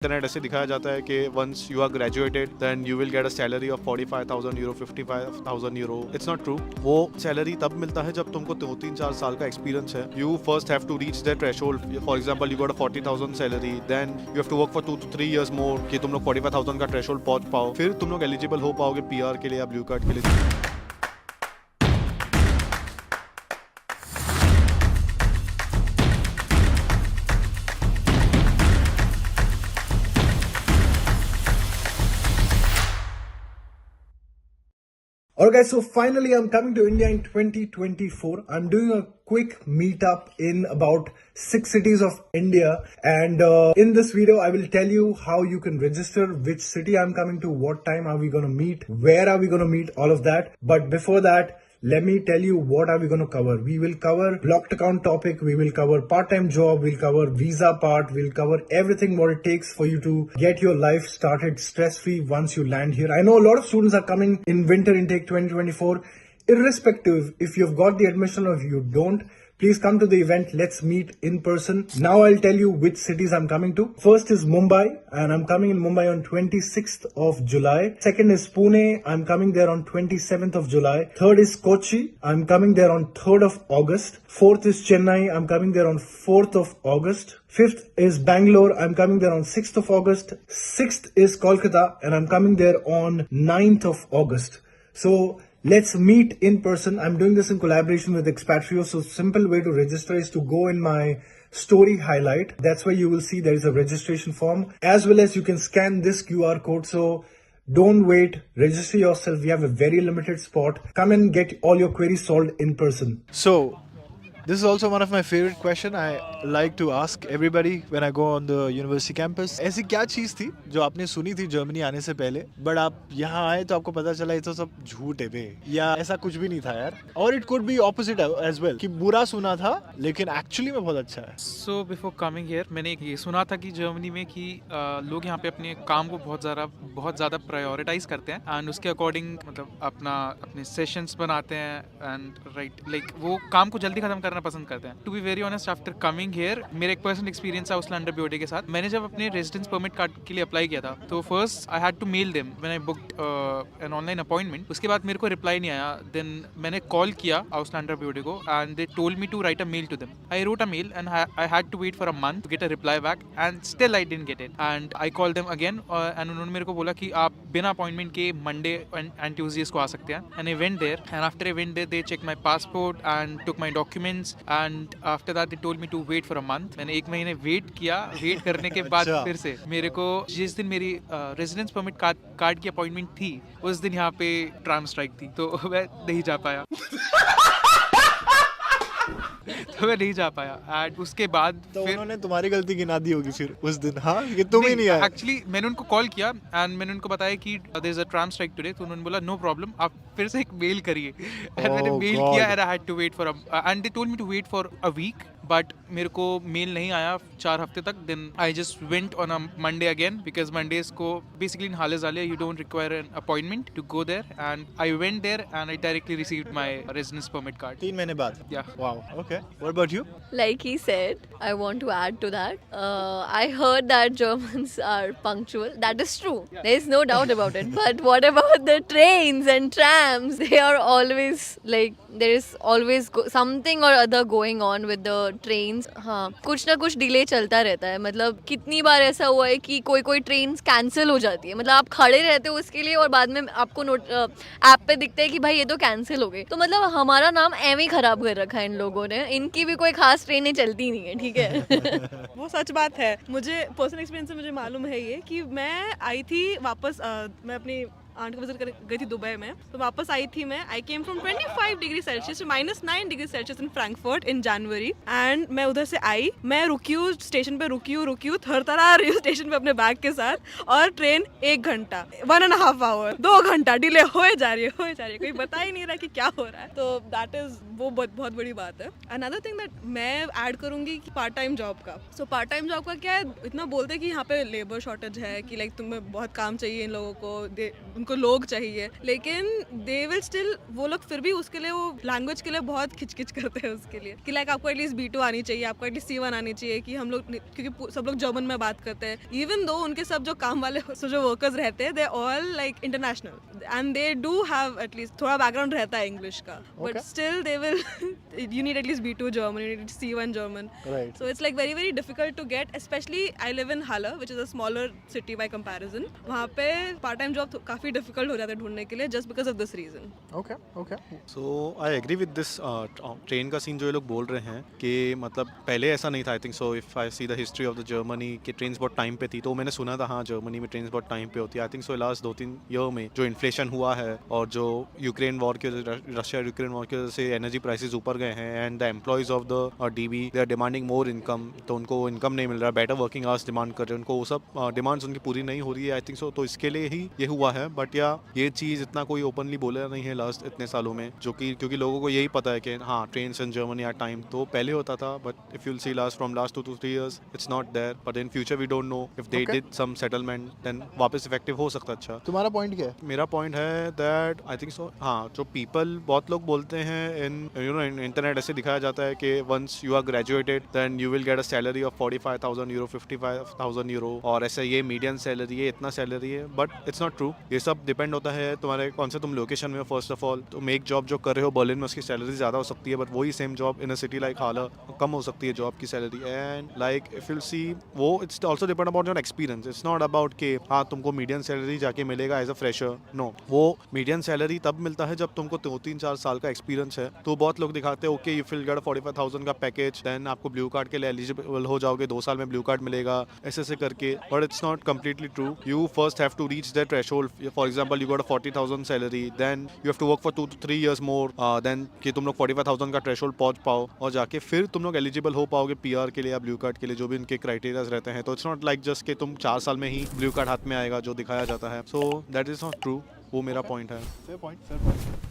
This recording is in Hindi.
इंटरनेट ऐसे दिखाया जाता है कि once you are graduated then you will get a salary of 45,000 euro 55,000 euro. It's not true. वो सैलरी तब मिलता है जब तुमको 2-3-4 साल का एक्सपीरियंस है. You first have to reach that threshold. For example you got a 40,000 salary, then you have to work for 2 to 3 years more कि तुम लोग 45,000 का थ्रेशोल्ड पहुंच पाओ. फिर तुम लोग एलिजिबल हो पाओगे पीआर के लिए या ब्लू कार्ड के लिए. Alright guys, so finally I'm coming to India in 2024. I'm doing a quick meetup in about 6 cities of India, and in this video I will tell you how you can register, which city I'm coming to, what time are we going to meet, where are we going to meet, all of that. But before that, let me tell you what are we going to cover. We will cover blocked account topic, we will cover part-time job, we'll cover visa part, we'll cover everything what it takes for you to get your life started stress-free once you land here. I know a lot of students are coming in winter intake 2024. Irrespective if you've got the admission or if you don't, please come to the event. Let's meet in person. Now I'll tell you which cities I'm coming to. First is Mumbai, and I'm coming in Mumbai on 26th of July. Second is Pune. I'm coming there on 27th of July. Third is Kochi. I'm coming there on 3rd of August. Fourth is Chennai. I'm coming there on 4th of August. Fifth is Bangalore. I'm coming there on 6th of August. Sixth is Kolkata, and I'm coming there on 9th of August. So let's meet in person. I'm doing this in collaboration with Expatrio. So simple way to register is to go in my story highlight. That's where you will see there is a registration form, as well as you can scan this QR code. So don't wait, register yourself. We have a very limited spot. Come and get all your queries solved in person. So, this is also one of my favorite question I like to ask everybody when I go on the university campus. ऐसी क्या चीज़ थी जो आपने सुनी थी जर्मनी आने से पहले, बट आप यहाँ आए तो आपको पता चला ये तो सब झूठ है बे, या ऐसा कुछ भी नहीं था यार. और it could be opposite as well कि बुरा सुना था लेकिन एक्चुअली में बहुत अच्छा है. सो बिफोर कमिंग हियर मैंने ये सुना था कि जर्मनी में कि लोग यहाँ पे अपने काम को बहुत ज़्यादा प्रायोरिटाइज करते हैं एंड उसके अकॉर्डिंग मतलब अपने सेशंस बनाते हैं एंड राइट लाइक वो काम को जल्दी खत्म करना पसंद करते हैं. To be very honest, after coming here मेरा एक पर्सनल एक्सपीरियंस है उसलैंडर बीओडी के साथ. मैंने जब अपने रेजिडेंस परमिट कार्ड के लिए अप्लाई किया था तो first I had to mail them when I booked an online appointment. उसके बाद मेरे को रिप्लाई नहीं आया. देन मैंने कॉल किया ausländer बीओडी को and they told me to write a mail to them. I wrote a mail and I had to wait for a month to get a reply back and still I didn't get it. And I called them again and उन्होंने मेरे को बोला कि आप बिना अपॉइंटमेंट के मंडे एंड ट्यूसडेज को आ सकते हैं. And I went there and after I went there they check my passport and took my documents and after that they told me to wait for a month. मैंने 1 महीने वेट किया. वेट करने के बाद फिर से मेरे को जिस दिन मेरी रेजिडेंस परमिट कार्ड की अपॉइंटमेंट थी उस दिन यहाँ पे ट्राम स्ट्राइक थी तो मैं नहीं जा पाया. तो मैं नहीं जा पाया एंड उसके बाद तो फिर उन्होंने तुम्हारी गलती गिना दी होगी फिर उस दिन, हाँ, कि तुम ही नहीं आए. एक्चुअली मैंने उनको कॉल किया एंड मैंने उनको बताया कि there is a tram strike today. तो उन्होंने बोला नो प्रॉब्लम, आप फिर से एक मेल करिए. एंड मैंने मेल किया and I had to wait for and they told me to wait for a week. But मेरे को मेल नहीं आया 4 हफ्ते तक. Then I just went on a Monday again because Mondays को बेसिकली इन हाले जाले you don't require an appointment to go there. And I went there and I directly received my residence permit card 3 महीने बाद. Yeah. Wow, okay. What about you? Like he said, I want to add to that. I heard that Germans are punctual. That is true. There is no doubt about it. But what about the trains and trams? They are always like there is always something or other going on with the trains. हाँ, कुछ ना कुछ डिले चलता रहता है. मतलब कितनी बार ऐसा हुआ है कि कोई ट्रेन कैंसिल हो जाती है. मतलब आप खड़े रहते हो उसके लिए और बाद में आपको ऐप पे दिखता है कि भाई ये तो कैंसिल हो गई. तो मतलब हमारा नाम एवं ही खराब कर रखा है इन लोगों ने. इनकी भी कोई खास ट्रेनें चलती नहीं है, ठीक है. वो सच बात है. मुझे पर्सनल एक्सपीरियंस से मुझे मालूम है ये कि मैं आई थी वापस मैं अपनी आंट को विजिट कर गई थी दुबई में. तो वापस आई थी मैं. I came from 25 degree Celsius to -9 degree Celsius in Frankfurt in January. And मैं उधर से आई, मैं रुकी हूँ स्टेशन पे, रुकी हूँ थरथरा रही हूँ स्टेशन पे अपने बैग के साथ. और ट्रेन 1 घंटा 1.5 आवर 2 घंटा डिले होए जा रही है. कोई बता ही नहीं रहा कि क्या हो रहा है. तो दैट इज वो बहुत बड़ी बात है. अनदर थिंग दैट मैं ऐड करूंगी कि पार्ट टाइम जॉब का. सो पार्ट टाइम जॉब का क्या है, इतना बोलते हैं कि यहाँ पे लेबर शॉर्टेज है कि लाइक तुम्हें बहुत काम चाहिए इन लोगों को. उनको लोग चाहिए, लेकिन दे विल स्टिल, वो लोग फिर भी उसके लिए, वो लैंग्वेज के लिए बहुत खिचकिच करते हैं उसके लिए कि लाइक आपको एटलीस्ट B2 आनी चाहिए, आपको एटलीस्ट C1 आनी चाहिए, कि हम लोग, क्योंकि सब लोग जर्मन में बात करते हैं, इवन दो उनके सब जो काम वाले जो वर्कर्स रहते हैं, they all like international and they do have at least थोड़ा बैकग्राउंड रहता है इंग्लिश का, but still they will, you need at least B2 German, you need C1 German, Right. so it's like very very difficult to get, especially I live in Halle, which is a smaller city by comparison. वहाँ पे पार्ट टाइम जॉब काफ़ी डिफिकल्ट हो जाता है ढूंढने के लिए, just because of this reason. Okay, okay. So I agree with this train का सीन जो ये लोग बोल रहे हैं कि मतलब पहले ऐसा नहीं था। आई think so if I see the history of the Germany कि ट्रेन्स बहुत टाइम पे थी, तो मैंने सुना था हाँ जर्मनी में ट्रेन्स बहुत टाइम पे होती है। I think so last 2-3 year में जो इन्फ्लेशन हुआ है और जो यूक्रेन वॉर के रशिया यूक्रेन वॉर की वजह से एनर्जी प्राइसेस ऊपर गए हैं, and the employees of the DB they are demanding more income, तो उनको इनकम नहीं मिल रहा, बेटर वर्किंग आवर्स डिमांड कर रहे हैं, उनको वो सब डिमांड्स उनकी पूरी नहीं हो रही है। आई थिंक सो तो इसके लिए ही ये हुआ है, बट या ये चीज़ इतना कोई ओपनली बोला नहीं है लास्ट इतने सालों में, जो कि क्योंकि लोगों को यही पता है कि हाँ trains in Germany are time, तो पहले होता था, but if you'll see from last 2 to 3 years it's not there, but in future we don't know if they Okay. Did some settlement then वापस इफेक्टिव हो सकता है। अच्छा, तुम्हारा पॉइंट क्या है? मेरा पॉइंट है दैट आई थिंक सो हाँ जो पीपल, बहुत लोग बोलते हैं इन यू नो इंटरनेट ऐसे दिखाया जाता है कि once you are graduated then you will get a salary of 45,000 euro, 55,000 euro, और ऐसे ये मीडियम सैलरी है, इतना सैलरी है, बट इट्स नॉट ट्रू। ये सब डिपेंड होता है तुम्हारे कौन से तुम लोकेशन में हो। फर्स्ट ऑफ ऑल तुम एक जॉब जो कर रहे हो बर्लिन में, उसकी सैलरी ज़्यादा हो सकती है, बट वही same job in a city like हाल कम हो सकती है जॉब की salary. And like if you see वो it's also depend about your experience, it's not about कि हाँ तुमको मीडियम सैलरी जाके मिलेगा एज अ फ्रेशर, नो। वो मीडियम सैलरी तब मिलता है जब तुमको 2-3-4 साल का एक्सपीरियंस है। तो बहुत लोग दिखाते हैं ओके यू विल गेट 45,000 का पैकेज, देन आपको ब्लू कार्ड के लिए एलिजिबल हो जाओगे, 2 साल में ब्लू कार्ड मिलेगा, ऐसे करके, but it's not completely true. You first have to reach that threshold. For example, you got a 40,000 salary, then you have to work for 2 to 3 years more, then कि तुम लोग 45,000 का threshold पहुंच पाओ, और जाके फिर तुम लोग एलिजिबल हो पाओगे PR के लिए या ब्लू कार्ड के लिए, जो भी उनके क्राइटेरियाज रहते हैं। तो इट्स नॉट लाइक जस्ट कि तुम 4 साल में ही ब्लू कार्ड हाथ में आएगा जो दिखाया जाता है। So that is not true. वो मेरा पॉइंट है। Fair point, fair point.